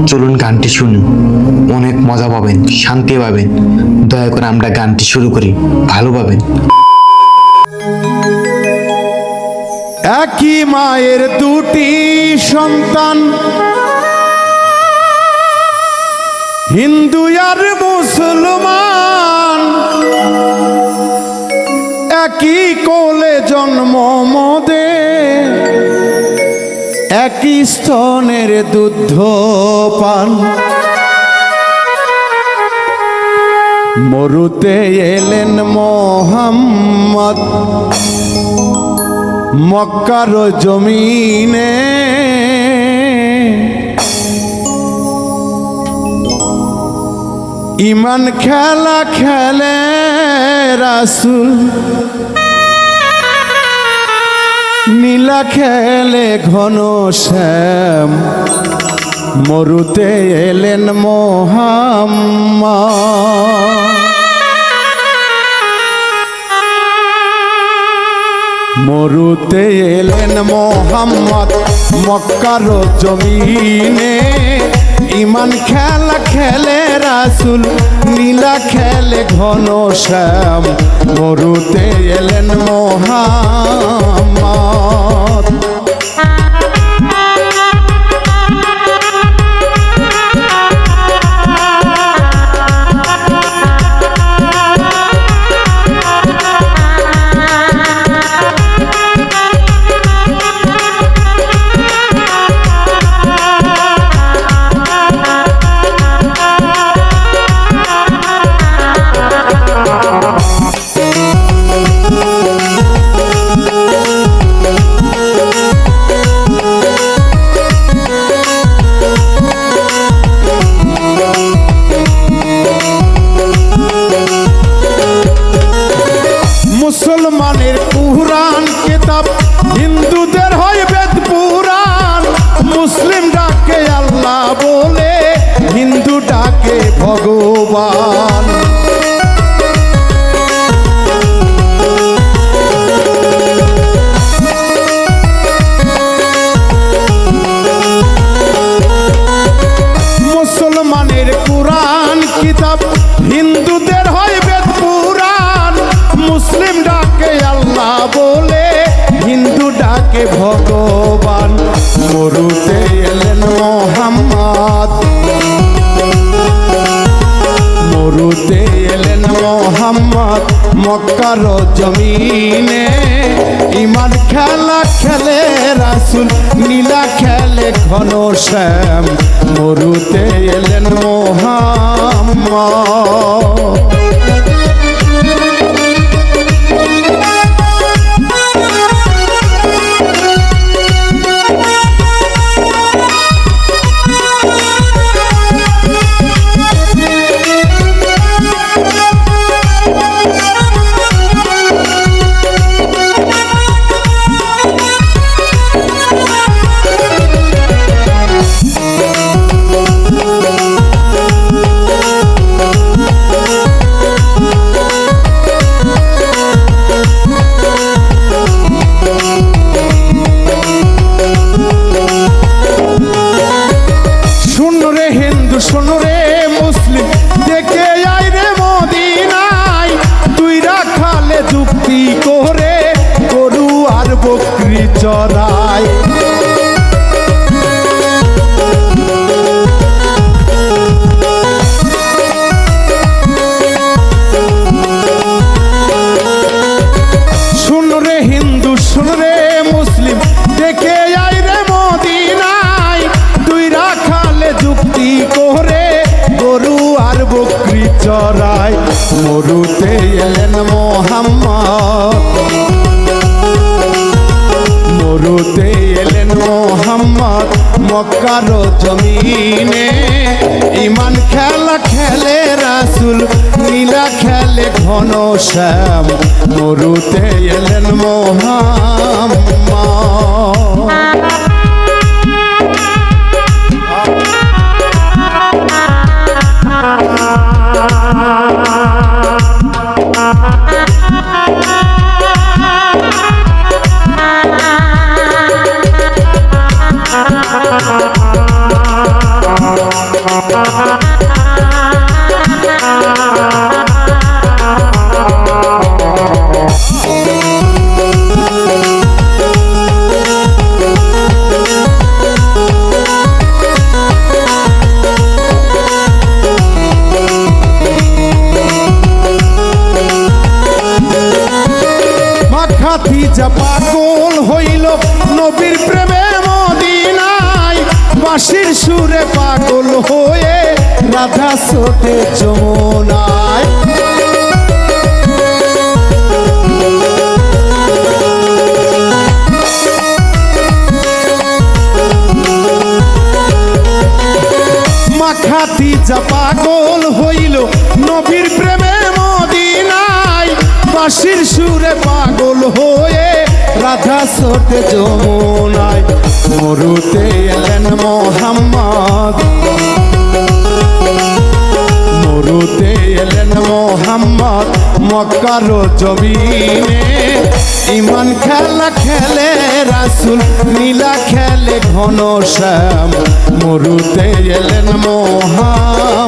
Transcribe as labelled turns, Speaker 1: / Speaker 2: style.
Speaker 1: চলুন গানটি শুনি, অনেক মজা পাবেন, শান্তি পাবেন। দয়া করে আমরা গানটি শুরু করি, ভালো পাবেন।
Speaker 2: একই মায়ের দুটি সন্তান, হিন্দু আর মুসলমান, একই কোলে জন্ম মোদের, একই স্তনের দুধ পান। মরুতে এলেন মোহাম্মদ মক্কার জমিনে, ইমান খেলা খেলে রাসূল, নীলা খেলে ঘন শ্যাম। মরুতে এলেন মোহাম্মদ, মরুতে এলেন মোহাম্মদ মক্কার জমিনে, ইমান খেলা খেলে রাসূল, নীলা খেলে ঘন শ্যাম। মরুতে এলেন মোহাম্মদ। মুসলমানের কুরআন কিতাব, হিন্দুদের হয় বেদ পুরাণ। মুসলিম ডাকে আল্লাহ বলে, হিন্দু ডাকে ভগবান। মুসলমানের কুরআন কিতাব, হিন্দুদের হয় বেদ পুরাণ। মুসলিম ডাকে আল্লাহ বলে, হিন্দু ডাকে ভগবান। মরুতে এলেন মোহাম্মদ, মরুতে এলেন মোহাম্মদ মক্কার জমিনে, ইমান খেলা খেলে রাসূল, নীলা খেলে ঘন শ্যাম। মরুতে এলেন মোহাম্মদ। শোনো রে মুসলিম, দেখে আই রে মদিনায়, তুই রাখালে যুক্তি করে গরু আর বকরি চড়াই। শোনো রে হিন্দু, শোনো রে মুসলিম, দেখে আই রে মদিনায়, তুই রাখালে যুক্তি করে গরু আর বকরি চড়াই। মরুতে এলেন মোহাম্মদ, মরুতে এলেন মোহাম্মদ মক্কার জমিনে, ইমান খেলা খেলে রাসূল, নীলা খেলে ঘন শ্যাম। মরুতে এলেন মোহাম্মদ। খাদিজা পাগল হইল নবীর প্রেমে মদিনায় বাঁশির সুরে পাগল হয়ে রাধা ছোটে যমুনায় মা খাদিজা পাগল হইল নবীর প্রেমে মদিনায় বাঁশির সুরে পাগল হয়ে রাধা ছোটে যমুনায় মরুতে এলেন মোহাম্মদ মরুতে এলেন মোহাম্মদ মক্কার জমিনে ইমান খেলা খেলে রাসূল নীলা খেলে ঘনশ্যাম মরুতে এলেন মোহাম্মদ